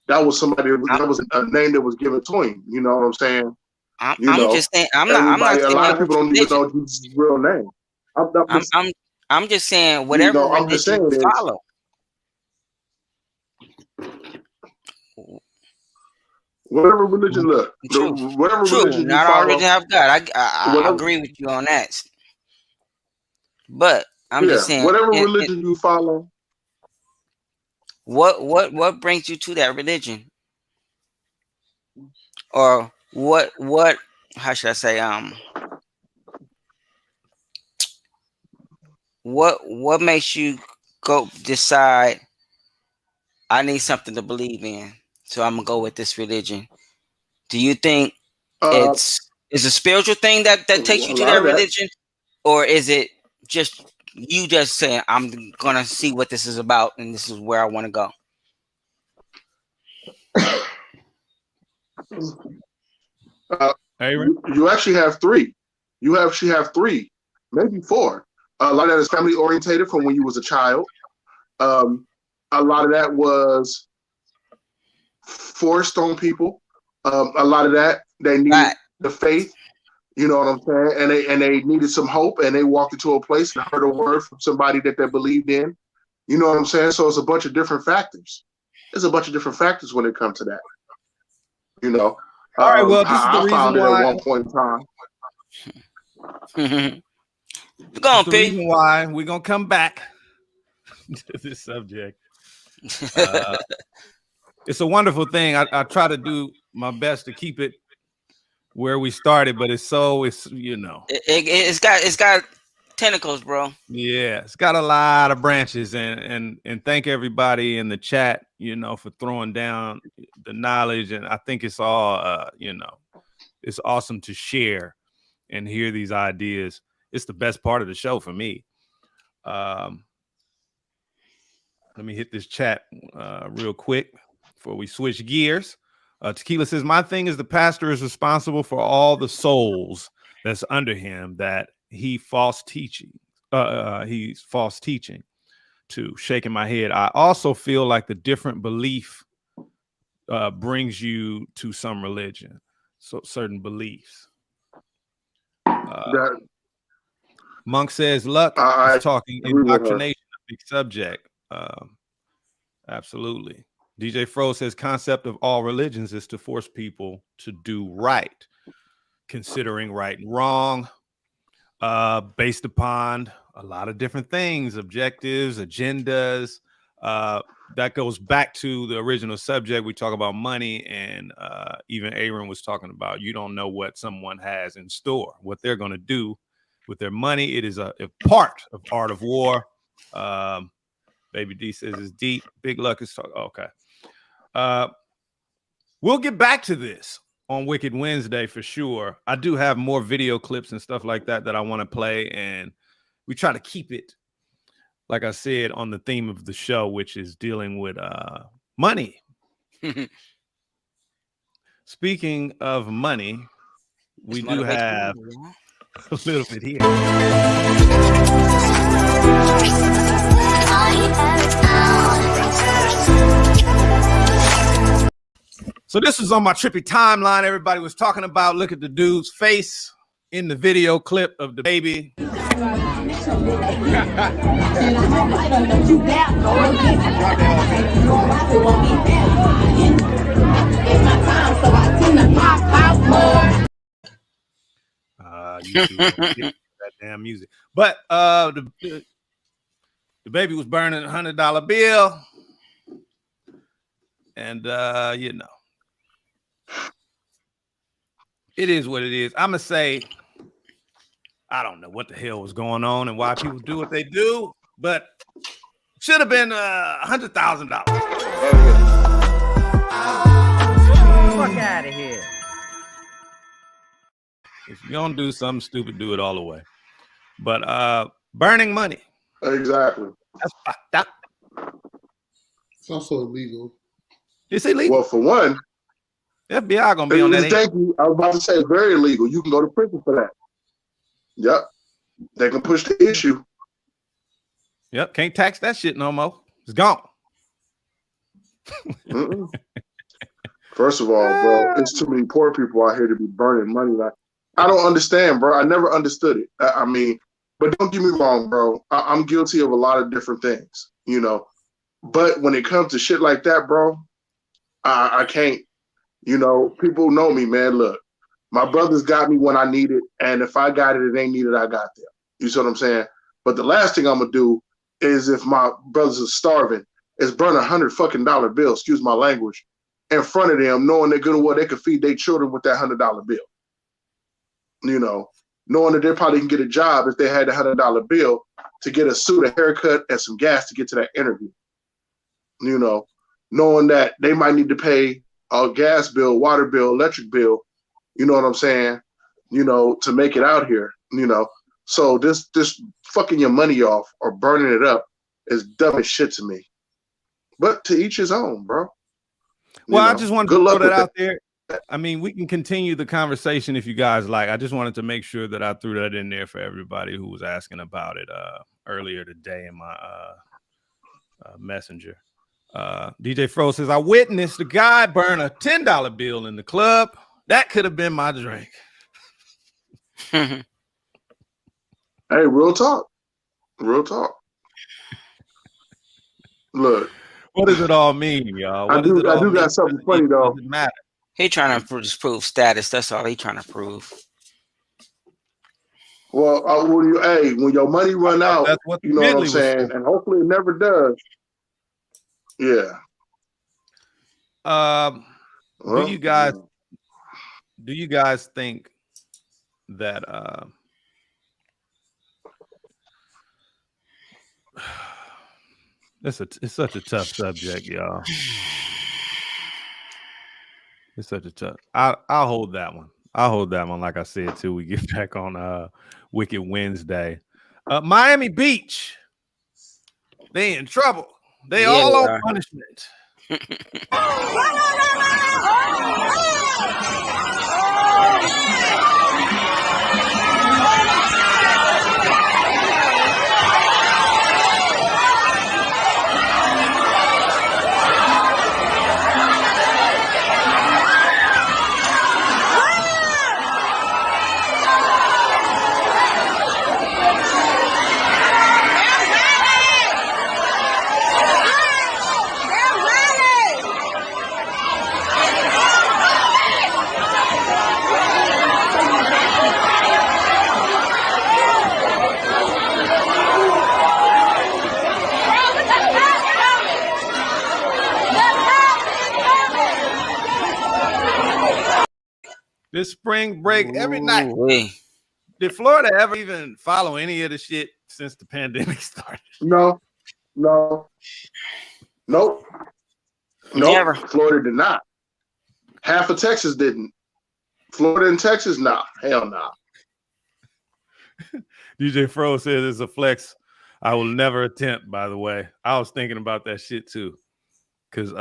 That was that was a name that was given to him. You know what I'm saying? I'm just saying. I'm not a saying lot of people don't even know Jesus' real name. I'm just saying whatever religion you follow. Whatever religion, whatever religion you not follow. all religion have God. I agree with you on that. But I'm just saying, whatever religion you follow. What brings you to that religion? Or what how should I say, what makes you go decide I need something to believe in, so I'm gonna go with this religion? Do you think it's a spiritual thing that takes you to that religion, or is it just you just saying I'm gonna see what this is about and this is where I want to go? You actually have three. You actually have three, maybe four. A lot of that is family orientated from when you was a child. A lot of that was forced on people. A lot of that they needed the faith. You know what I'm saying? And they needed some hope, and they walked into a place and heard a word from somebody that they believed in. You know what I'm saying? So it's a bunch of different factors. There's a bunch of different factors when it comes to that. You know. All right. Well, this is the reason why. At one point in time. Go on, the reason why we're gonna come back to this subject. It's a wonderful thing. I try to do my best to keep it where we started, but it's you know, it's got tentacles, bro. Yeah, it's got a lot of branches, and thank everybody in the chat, you know, for throwing down the knowledge. And I think it's all you know, it's awesome to share and hear these ideas. It's the best part of the show for me. Let me hit this chat real quick before we switch gears. Tequila says, my thing is the pastor is responsible for all the souls that's under him that he's false teaching to. Shaking my head. I also feel like the different belief brings you to some religion, so certain beliefs. Monk says, Luck is talking indoctrination, a big subject. Absolutely. DJ Fro says, concept of all religions is to force people to do right, considering right and wrong, based upon a lot of different things, objectives, agendas. that goes back to the original subject. We talk about money, and even Aaron was talking about you don't know what someone has in store, what they're going to do with their money. It is a part of Art of War. Baby D says it's deep. Big Luck is talking. Okay. We'll get back to this on Wicked Wednesday for sure. I do have more video clips and stuff like that I want to play, and we try to keep it, like I said, on the theme of the show, which is dealing with money. Speaking of money, we do have a little bit here. So this was on my trippy timeline. Everybody was talking about, look at the dude's face in the video clip of the baby. YouTube that damn music. But the baby was burning a $100 bill, and you know, it is what it is. I'm gonna say I don't know what the hell was going on and why people do what they do, but should have been $100,000. Fuck out of here. If you're gonna do something stupid, do it all the way. But burning money. Exactly. That's fucked up. It's also illegal. It's illegal. Well, for one, FBI gonna be on that. Thank you. I was about to say it's very illegal. You can go to prison for that. Yep. They can push the issue. Yep. Can't tax that shit no more. It's gone. First of all, bro, it's too many poor people out here to be burning money. Like, I don't understand, bro. I never understood it. I mean, but don't get me wrong, bro. I'm guilty of a lot of different things, you know. But when it comes to shit like that, bro, I can't. You know, people know me, man. Look, my brothers got me when I need it, and if I got it, it ain't needed. I got them. You see what I'm saying? But the last thing I'm gonna do is, if my brothers are starving, is burn $100 bill. Excuse my language. In front of them, knowing they're good, well, they could feed their children with that $100 bill. You know, knowing that they probably can get a job if they had a $100 bill to get a suit, a haircut, and some gas to get to that interview. You know, knowing that they might need to pay a gas bill, water bill, electric bill. You know what I'm saying? You know, to make it out here. You know, so this fucking your money off or burning it up is dumb as shit to me. But to each his own, bro. Well, I just wanted to put it out there. I mean, we can continue the conversation if you guys like. I just wanted to make sure that I threw that in there for everybody who was asking about it earlier today in my messenger. DJ Fro says, I witnessed a guy burn a $10 bill in the club. That could have been my drink. Hey, real talk. Real talk. Look. What does it all mean, y'all? I do got something funny though. Doesn't matter. He trying to just prove status. That's all he trying to prove. Well, when your money run out, that's what you know what I'm saying, and hopefully it never does. Yeah. Do you guys think that it's such a tough subject, y'all. It's such a tough. I'll hold that one. I'll hold that one. Like I said, till we get back on Wicked Wednesday. Miami Beach. They in trouble. They all on punishment. This spring break every night. Ooh-wee. Did Florida ever even follow any of the shit since the pandemic started? No. Nope. Never. Florida did not. Half of Texas didn't. Florida and Texas, nah. Hell nah. DJ Fro says it's a flex I will never attempt, by the way. I was thinking about that shit too. Cause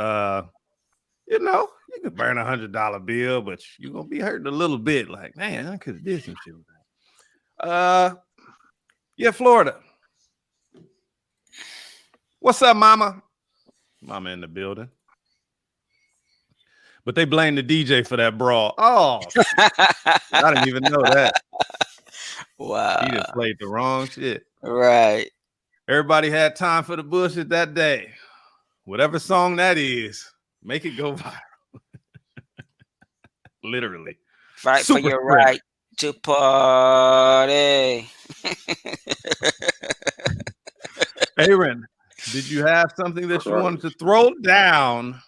you know, you can burn $100 bill, but you're gonna be hurting a little bit. Like, man, I could have did some shit with that. Yeah, Florida. What's up, mama? Mama in the building. But they blame the DJ for that brawl. Oh, I didn't even know that. Wow. He just played the wrong shit. Right. Everybody had time for the bullshit that day. Whatever song that is, make it go viral. Literally. Fight Super for your spread. right to party. Aaron, did you have something that you wanted to throw down?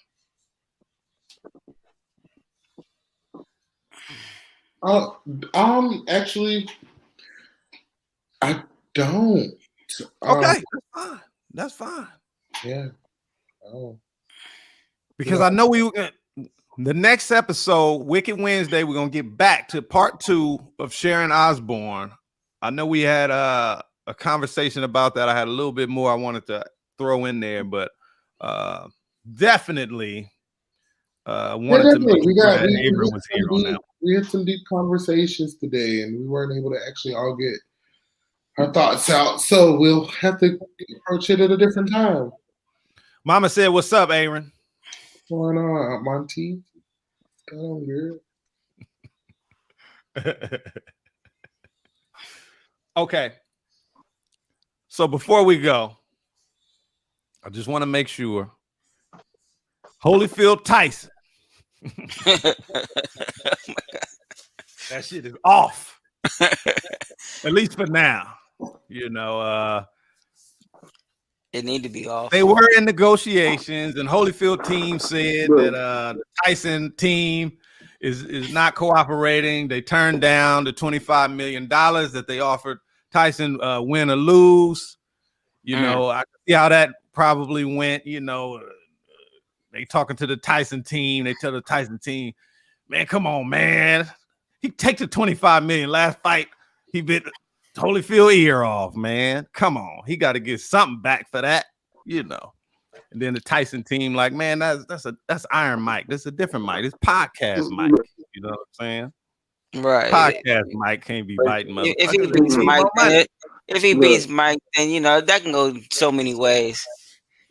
Actually, I don't. Okay, that's fine. Yeah. Oh. Because I know the next episode, Wicked Wednesday, we're gonna get back to part 2 of Sharon Osbourne. I know we had a conversation about that. I had a little bit more I wanted to throw in there, but definitely wanted to make sure that Abram was here on that. We had some deep conversations today, and we weren't able to actually all get our thoughts out. So we'll have to approach it at a different time. Mama said, "What's up, Aaron?" What's going on, Monty? Going good. Okay. So before we go, I just want to make sure Holyfield Tyson. That shit is off. At least for now. You know, it need to be off. They were in negotiations, and Holyfield team said that the Tyson team is not cooperating. They turned down the $25 million that they offered Tyson, win or lose. You know, I see how that probably went. You know, they talking to the Tyson team. They tell the Tyson team, man, come on, man. He take the $25 million. Last fight, he bit Holyfield ear off, man. Come on. He got to get something back for that, you know. And then the Tyson team, like, man, that's Iron Mike. That's a different Mike. It's podcast Mike. You know what I'm saying? Right. Podcast Mike can't be biting motherfuckers. If he beats Mike, then you know that can go so many ways.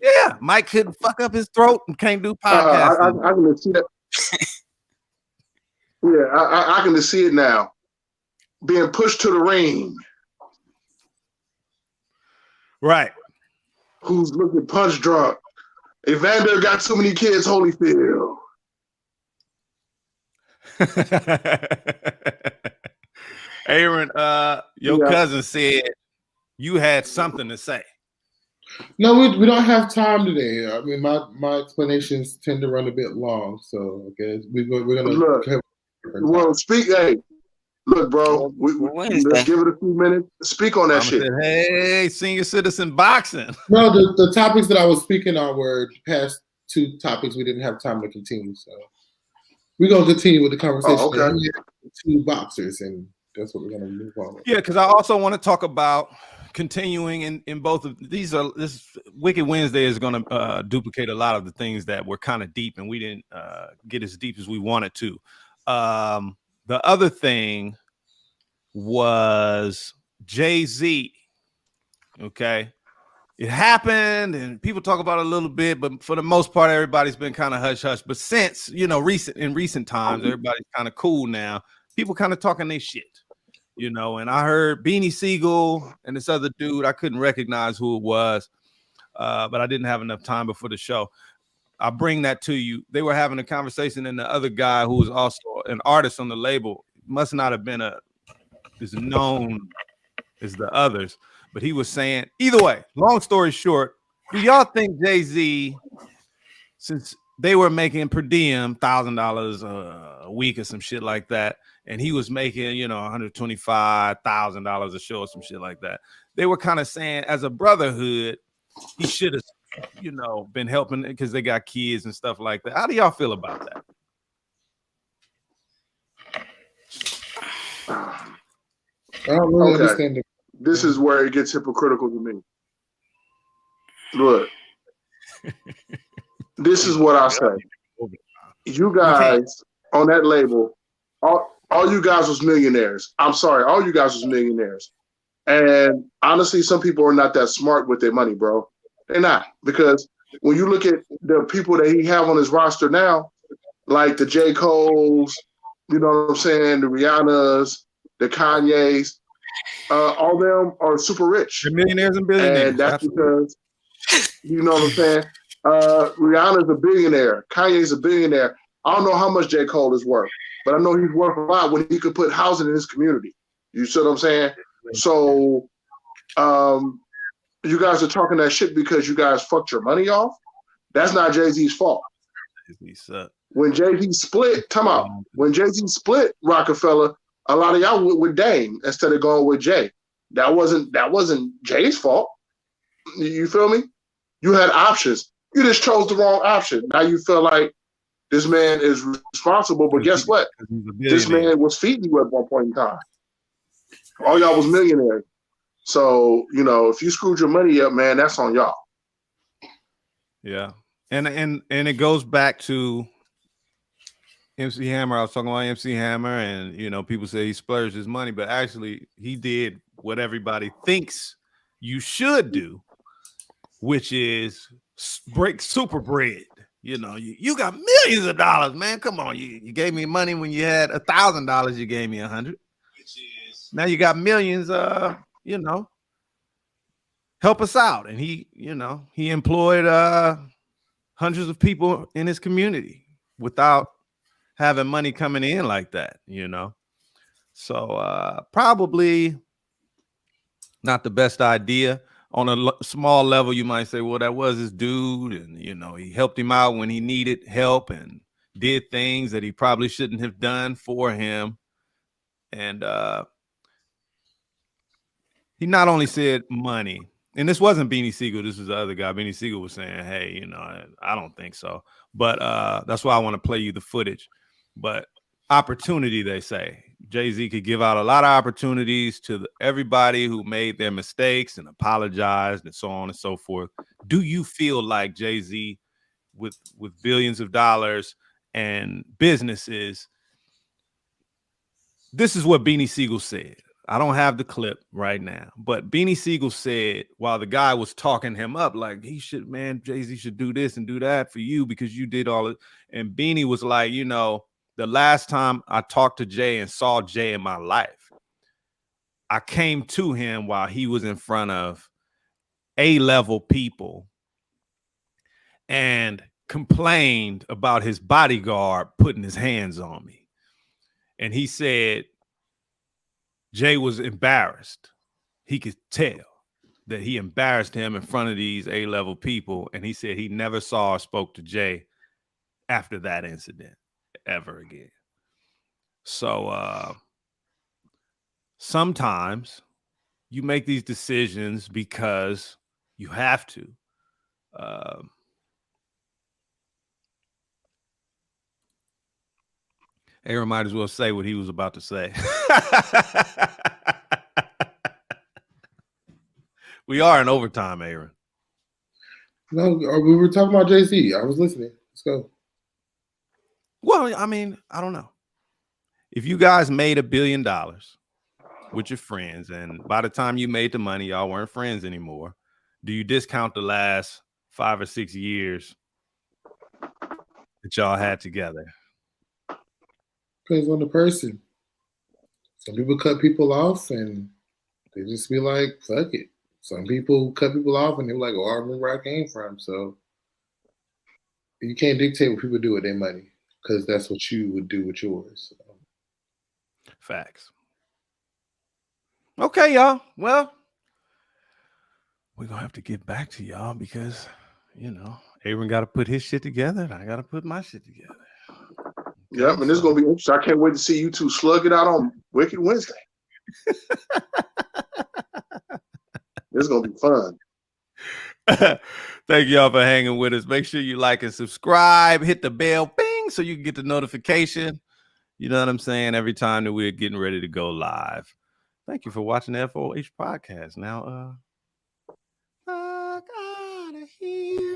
Yeah, Mike could fuck up his throat and can't do podcasting. I can see that. Yeah, I can see it now. Being pushed to the ring. Right. Who's looking punch drunk? Evander got too many kids, Holyfield. Aaron, your cousin said you had something to say. No, we don't have time today. I mean, my explanations tend to run a bit long, so I guess we're gonna look. Well, speak. Hey, look, bro. Let's give it a few minutes. Speak on that shit. Said, hey, senior citizen boxing. No, the topics that I was speaking on were past 2 topics we didn't have time to continue. So we're gonna continue with the conversation. Oh, okay. 2 boxers, and that's what we're gonna move on with. Yeah, because I also want to talk about continuing in both of these. This Wicked Wednesday is going to duplicate a lot of the things that were kind of deep, and we didn't get as deep as we wanted to. The other thing was Jay-Z. Okay, it happened, and people talk about it a little bit, but for the most part, everybody's been kind of hush hush. But since in recent times, everybody's kind of cool now. People kind of talking their shit. You know, and I heard Beanie Siegel and this other dude, I couldn't recognize who it was, but I didn't have enough time before the show. I'll bring that to you. They were having a conversation, and the other guy who was also an artist on the label must not have been as known as the others, but he was saying, either way, long story short, do y'all think Jay-Z, since they were making per diem $1,000 a week or some shit like that, and he was making, you know, $125,000 a show or some shit like that. They were kind of saying, as a brotherhood, he should have, you know, been helping because they got kids and stuff like that. How do y'all feel about that? I don't really understand it. This is where it gets hypocritical to me. Look, this is what I say. You guys on that label, all you guys was millionaires. I'm sorry, all you guys was millionaires. And honestly, some people are not that smart with their money, bro. They're not. Because when you look at the people that he have on his roster now, like the J. Cole's, you know what I'm saying, the Rihanna's, the Kanye's, all of them are super rich. They're millionaires and billionaires. And that's because, you know what I'm saying, Rihanna's a billionaire. Kanye's a billionaire. I don't know how much J. Cole is worth, but I know he's worth a lot when he could put housing in his community. You see what I'm saying? So you guys are talking that shit because you guys fucked your money off. That's not Jay-Z's fault. When Jay-Z split, when Jay-Z split Rockefeller, a lot of y'all went with Dame instead of going with Jay. That wasn't Jay's fault. You feel me? You had options. You just chose the wrong option. Now you feel like this man is responsible, but guess what? This man was feeding you at one point in time. All y'all was millionaires. So, you know, if you screwed your money up, man, that's on y'all. Yeah. And it goes back to MC Hammer. I was talking about MC Hammer, and, you know, people say he splurged his money, but actually he did what everybody thinks you should do, which is break super bread. You know, you got millions of dollars, man. Come on. You gave me money when you had $1,000. You gave me 100. Now you got millions, you know, help us out. And he, you know, he employed hundreds of people in his community without having money coming in like that, you know. So probably not the best idea. On a small level, you might say, well, that was his dude, and, you know, he helped him out when he needed help and did things that he probably shouldn't have done for him. And he not only said money, and this wasn't Beanie Siegel, this was the other guy. Beanie Siegel was saying, hey, you know, I don't think so. But that's why I want to play you the footage. But opportunity, they say. Jay-Z could give out a lot of opportunities to everybody who made their mistakes and apologized and so on and so forth. Do you feel like Jay-Z, with billions of dollars and businesses, this is what Beanie Siegel said. I don't have the clip right now, but Beanie Siegel said, while the guy was talking him up, like, he should, man, Jay-Z should do this and do that for you because you did all it. And Beanie was like, you know, the last time I talked to Jay and saw Jay in my life, I came to him while he was in front of A-level people and complained about his bodyguard putting his hands on me. And he said Jay was embarrassed. He could tell that he embarrassed him in front of these A-level people. And he said he never saw or spoke to Jay after that incident ever again. So sometimes you make these decisions because you have to. Aaron might as well say what he was about to say. We are in overtime, Aaron. No, we were talking about Jay-Z. I was listening. Let's go. Well, I mean, I don't know. If you guys made $1 billion with your friends, and by the time you made the money, y'all weren't friends anymore, do you discount the last 5 or 6 years that y'all had together? Depends on the person. Some people cut people off and they just be like, fuck it. Some people cut people off and they're like, oh, I remember where I came from. So you can't dictate what people do with their money because that's what you would do with yours. So. Facts. Okay, y'all. Well, we're going to have to get back to y'all because, you know, Aaron got to put his shit together, and I got to put my shit together. Yeah, and this is gonna be interesting. I can't wait to see you two slug it out on Wicked Wednesday. It's gonna be fun. Thank y'all for hanging with us. Make sure you like and subscribe. Hit the bell, bing, so you can get the notification. You know what I'm saying? Every time that we're getting ready to go live. Thank you for watching the FOH podcast. Now, I gotta hear.